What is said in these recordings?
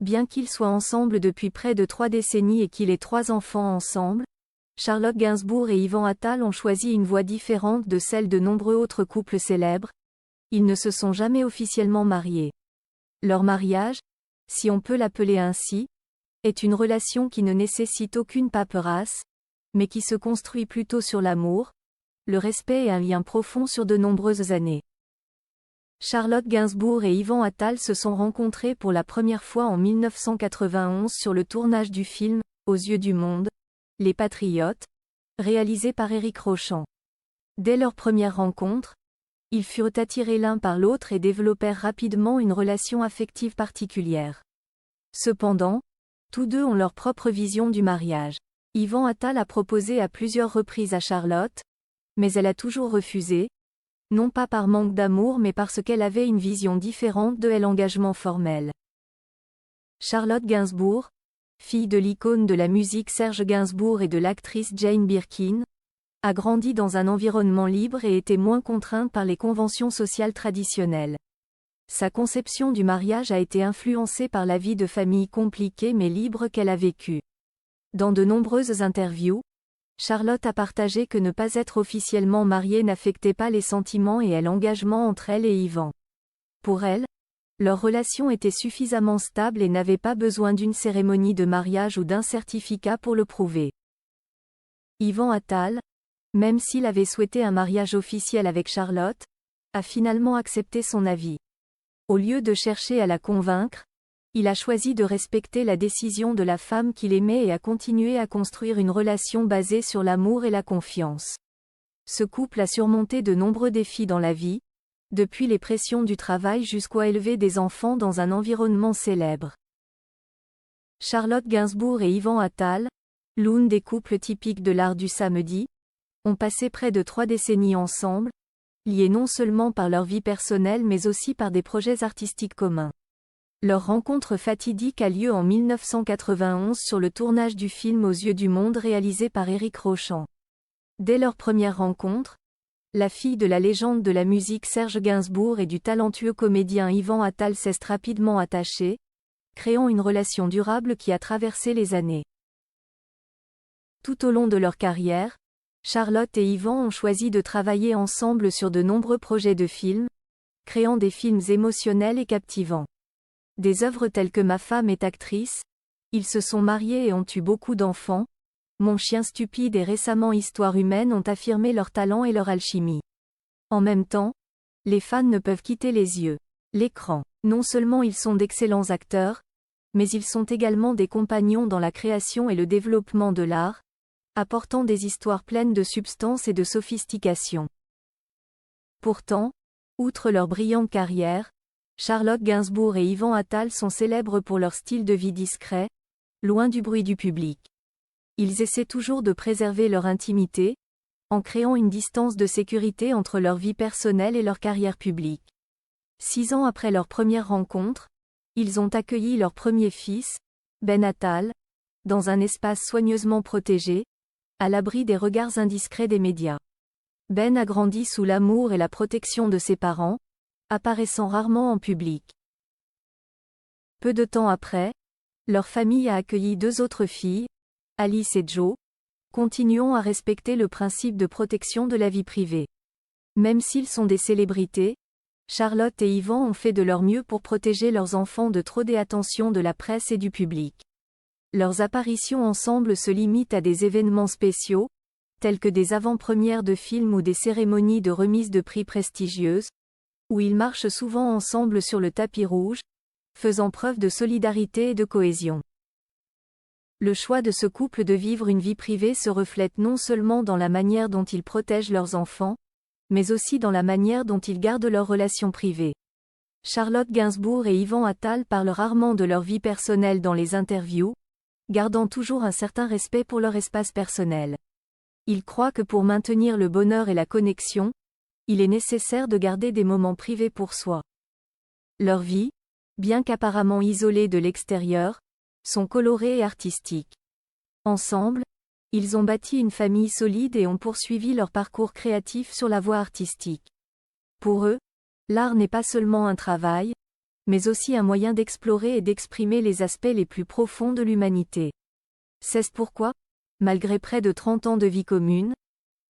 Bien qu'ils soient ensemble depuis près de 3 décennies et qu'ils aient 3 enfants ensemble, Charlotte Gainsbourg et Yvan Attal ont choisi une voie différente de celle de nombreux autres couples célèbres. Ils ne se sont jamais officiellement mariés. Leur mariage, si on peut l'appeler ainsi, est une relation qui ne nécessite aucune paperasse, mais qui se construit plutôt sur l'amour, le respect et un lien profond sur de nombreuses années. Charlotte Gainsbourg et Yvan Attal se sont rencontrés pour la première fois en 1991 sur le tournage du film « Aux yeux du monde », Les Patriotes, réalisé par Éric Rochant. Dès leur première rencontre, ils furent attirés l'un par l'autre et développèrent rapidement une relation affective particulière. Cependant, tous deux ont leur propre vision du mariage. Yvan Attal a proposé à plusieurs reprises à Charlotte, mais elle a toujours refusé, non pas par manque d'amour mais parce qu'elle avait une vision différente de l'engagement formel. Charlotte Gainsbourg, fille de l'icône de la musique Serge Gainsbourg et de l'actrice Jane Birkin, a grandi dans un environnement libre et était moins contrainte par les conventions sociales traditionnelles. Sa conception du mariage a été influencée par la vie de famille compliquée mais libre qu'elle a vécue. Dans de nombreuses interviews, Charlotte a partagé que ne pas être officiellement mariée n'affectait pas les sentiments et l'engagement entre elle et Yvan. Pour elle, leur relation était suffisamment stable et n'avait pas besoin d'une cérémonie de mariage ou d'un certificat pour le prouver. Yvan Attal, même s'il avait souhaité un mariage officiel avec Charlotte, a finalement accepté son avis. Au lieu de chercher à la convaincre, il a choisi de respecter la décision de la femme qu'il aimait et a continué à construire une relation basée sur l'amour et la confiance. Ce couple a surmonté de nombreux défis dans la vie, depuis les pressions du travail jusqu'à élever des enfants dans un environnement célèbre. Charlotte Gainsbourg et Yvan Attal, l'un des couples typiques de l'art du samedi, ont passé près de 3 décennies ensemble, liés non seulement par leur vie personnelle mais aussi par des projets artistiques communs. Leur rencontre fatidique a lieu en 1991 sur le tournage du film Aux yeux du monde réalisé par Éric Rochant. Dès leur première rencontre, la fille de la légende de la musique Serge Gainsbourg et du talentueux comédien Yvan Attal s'est rapidement attachée, créant une relation durable qui a traversé les années. Tout au long de leur carrière, Charlotte et Yvan ont choisi de travailler ensemble sur de nombreux projets de films, créant des films émotionnels et captivants. Des œuvres telles que Ma femme est actrice, Ils se sont mariés et ont eu beaucoup d'enfants, Mon chien stupide et récemment Histoire humaine ont affirmé leur talent et leur alchimie. En même temps, les fans ne peuvent quitter les yeux l'écran. Non seulement ils sont d'excellents acteurs, mais ils sont également des compagnons dans la création et le développement de l'art, apportant des histoires pleines de substance et de sophistication. Pourtant, outre leur brillante carrière, Charlotte Gainsbourg et Yvan Attal sont célèbres pour leur style de vie discret, loin du bruit du public. Ils essaient toujours de préserver leur intimité, en créant une distance de sécurité entre leur vie personnelle et leur carrière publique. 6 ans après leur première rencontre, ils ont accueilli leur premier fils, Ben Attal, dans un espace soigneusement protégé, à l'abri des regards indiscrets des médias. Ben a grandi sous l'amour et la protection de ses parents, apparaissant rarement en public. Peu de temps après, leur famille a accueilli 2 autres filles, Alice et Jo, continuant à respecter le principe de protection de la vie privée. Même s'ils sont des célébrités, Charlotte et Yvan ont fait de leur mieux pour protéger leurs enfants de trop d'attention de la presse et du public. Leurs apparitions ensemble se limitent à des événements spéciaux, tels que des avant-premières de films ou des cérémonies de remise de prix prestigieuses, où ils marchent souvent ensemble sur le tapis rouge, faisant preuve de solidarité et de cohésion. Le choix de ce couple de vivre une vie privée se reflète non seulement dans la manière dont ils protègent leurs enfants, mais aussi dans la manière dont ils gardent leurs relations privées. Charlotte Gainsbourg et Yvan Attal parlent rarement de leur vie personnelle dans les interviews, gardant toujours un certain respect pour leur espace personnel. Ils croient que pour maintenir le bonheur et la connexion, il est nécessaire de garder des moments privés pour soi. Leur vie, bien qu'apparemment isolée de l'extérieur, sont colorées et artistiques. Ensemble, ils ont bâti une famille solide et ont poursuivi leur parcours créatif sur la voie artistique. Pour eux, l'art n'est pas seulement un travail, mais aussi un moyen d'explorer et d'exprimer les aspects les plus profonds de l'humanité. C'est pourquoi, malgré près de 30 ans de vie commune,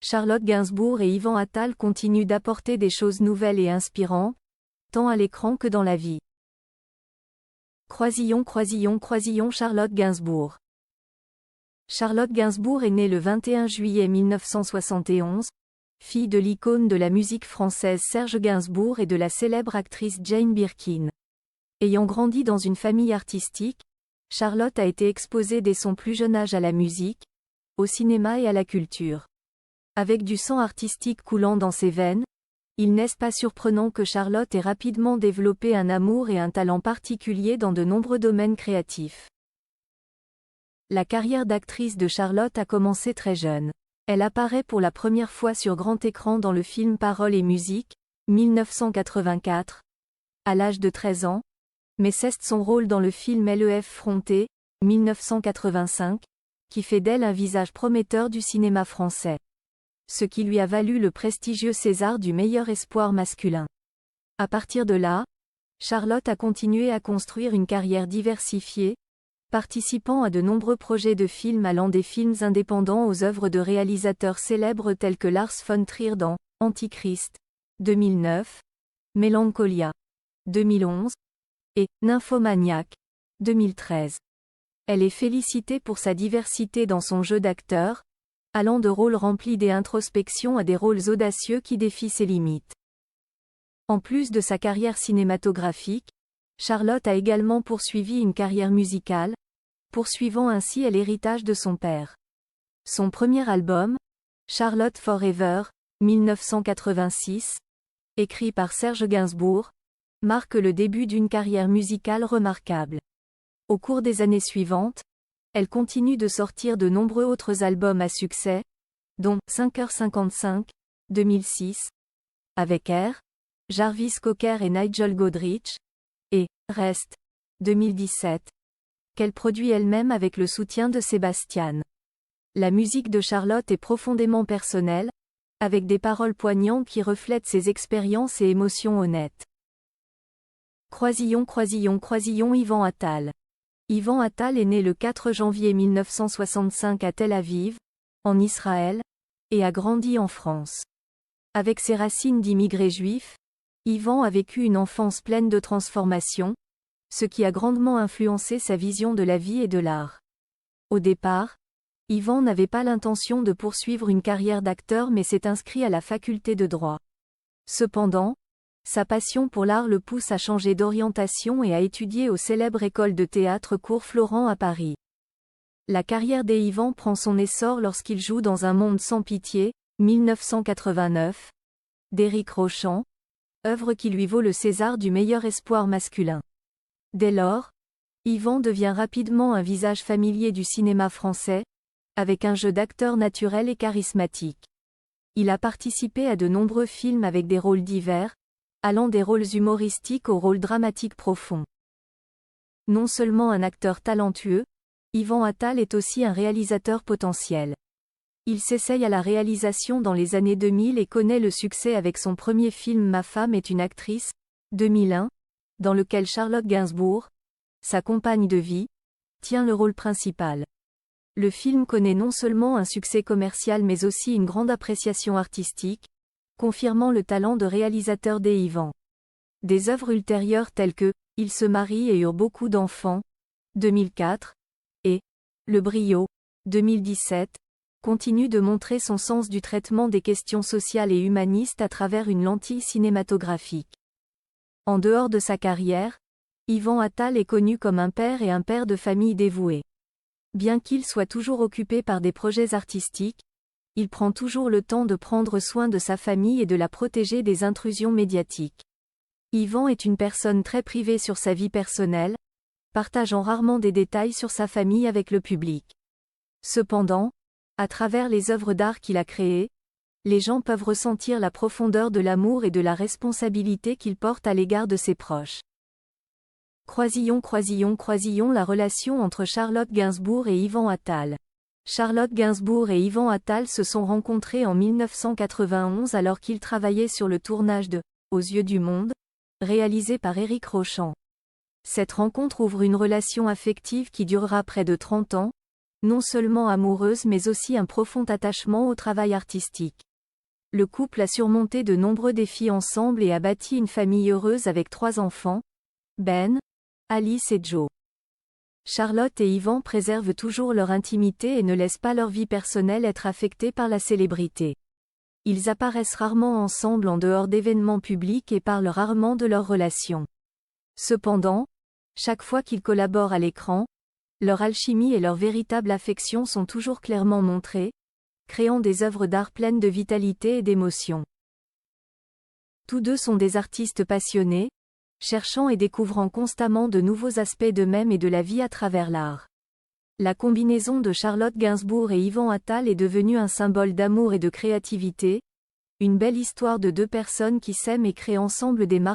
Charlotte Gainsbourg et Yvan Attal continuent d'apporter des choses nouvelles et inspirantes, tant à l'écran que dans la vie. Croisillon Charlotte Gainsbourg. Charlotte Gainsbourg est née le 21 juillet 1971, fille de l'icône de la musique française Serge Gainsbourg et de la célèbre actrice Jane Birkin. Ayant grandi dans une famille artistique, Charlotte a été exposée dès son plus jeune âge à la musique, au cinéma et à la culture. Avec du sang artistique coulant dans ses veines, il n'est pas surprenant que Charlotte ait rapidement développé un amour et un talent particulier dans de nombreux domaines créatifs. La carrière d'actrice de Charlotte a commencé très jeune. Elle apparaît pour la première fois sur grand écran dans le film Paroles et musique, 1984, à l'âge de 13 ans, mais cesse son rôle dans le film LEF Fronté, 1985, qui fait d'elle un visage prometteur du cinéma français. Ce qui lui a valu le prestigieux César du meilleur espoir masculin. À partir de là, Charlotte a continué à construire une carrière diversifiée, participant à de nombreux projets de films allant des films indépendants aux œuvres de réalisateurs célèbres tels que Lars von Trier dans Antichrist, 2009, Mélancolia, 2011, et Nymphomaniac, 2013. Elle est félicitée pour sa diversité dans son jeu d'acteur, allant de rôles remplis d'introspection à des rôles audacieux qui défient ses limites. En plus de sa carrière cinématographique, Charlotte a également poursuivi une carrière musicale, poursuivant ainsi l'héritage de son père. Son premier album, Charlotte Forever, 1986, écrit par Serge Gainsbourg, marque le début d'une carrière musicale remarquable. Au cours des années suivantes, elle continue de sortir de nombreux autres albums à succès, dont 5h55, 2006, avec R, Jarvis Cocker et Nigel Godrich, et Rest, 2017, qu'elle produit elle-même avec le soutien de Sébastien. La musique de Charlotte est profondément personnelle, avec des paroles poignantes qui reflètent ses expériences et émotions honnêtes. Croisillon Yvan Attal. Yvan Attal est né le 4 janvier 1965 à Tel Aviv, en Israël, et a grandi en France. Avec ses racines d'immigrés juifs, Yvan a vécu une enfance pleine de transformations, ce qui a grandement influencé sa vision de la vie et de l'art. Au départ, Yvan n'avait pas l'intention de poursuivre une carrière d'acteur mais s'est inscrit à la faculté de droit. Cependant, sa passion pour l'art le pousse à changer d'orientation et à étudier au célèbre école de théâtre Cours Florent à Paris. La carrière d'Yvan prend son essor lorsqu'il joue dans Un monde sans pitié, 1989, d'Éric Rochant, œuvre qui lui vaut le César du meilleur espoir masculin. Dès lors, Yvan devient rapidement un visage familier du cinéma français, avec un jeu d'acteur naturel et charismatique. Il a participé à de nombreux films avec des rôles divers, allant des rôles humoristiques aux rôles dramatiques profonds. Non seulement un acteur talentueux, Yvan Attal est aussi un réalisateur potentiel. Il s'essaye à la réalisation dans les années 2000 et connaît le succès avec son premier film Ma femme est une actrice, 2001, dans lequel Charlotte Gainsbourg, sa compagne de vie, tient le rôle principal. Le film connaît non seulement un succès commercial mais aussi une grande appréciation artistique, confirmant le talent de réalisateur d'Yvan. Des œuvres ultérieures telles que « Ils se marient et eurent beaucoup d'enfants » 2004 et « Le Brio » 2017 continuent de montrer son sens du traitement des questions sociales et humanistes à travers une lentille cinématographique. En dehors de sa carrière, Yvan Attal est connu comme un père et un père de famille dévoué. Bien qu'il soit toujours occupé par des projets artistiques, il prend toujours le temps de prendre soin de sa famille et de la protéger des intrusions médiatiques. Yvan est une personne très privée sur sa vie personnelle, partageant rarement des détails sur sa famille avec le public. Cependant, à travers les œuvres d'art qu'il a créées, les gens peuvent ressentir la profondeur de l'amour et de la responsabilité qu'il porte à l'égard de ses proches. Croisillon La relation entre Charlotte Gainsbourg et Yvan Attal. Charlotte Gainsbourg et Yvan Attal se sont rencontrés en 1991 alors qu'ils travaillaient sur le tournage de « Aux yeux du monde », réalisé par Éric Rochant. Cette rencontre ouvre une relation affective qui durera près de 30 ans, non seulement amoureuse mais aussi un profond attachement au travail artistique. Le couple a surmonté de nombreux défis ensemble et a bâti une famille heureuse avec 3 enfants, Ben, Alice et Joe. Charlotte et Ivan préservent toujours leur intimité et ne laissent pas leur vie personnelle être affectée par la célébrité. Ils apparaissent rarement ensemble en dehors d'événements publics et parlent rarement de leur relation. Cependant, chaque fois qu'ils collaborent à l'écran, leur alchimie et leur véritable affection sont toujours clairement montrées, créant des œuvres d'art pleines de vitalité et d'émotion. Tous deux sont des artistes passionnés, cherchant et découvrant constamment de nouveaux aspects d'eux-mêmes et de la vie à travers l'art. La combinaison de Charlotte Gainsbourg et Yvan Attal est devenue un symbole d'amour et de créativité, une belle histoire de deux personnes qui s'aiment et créent ensemble des marques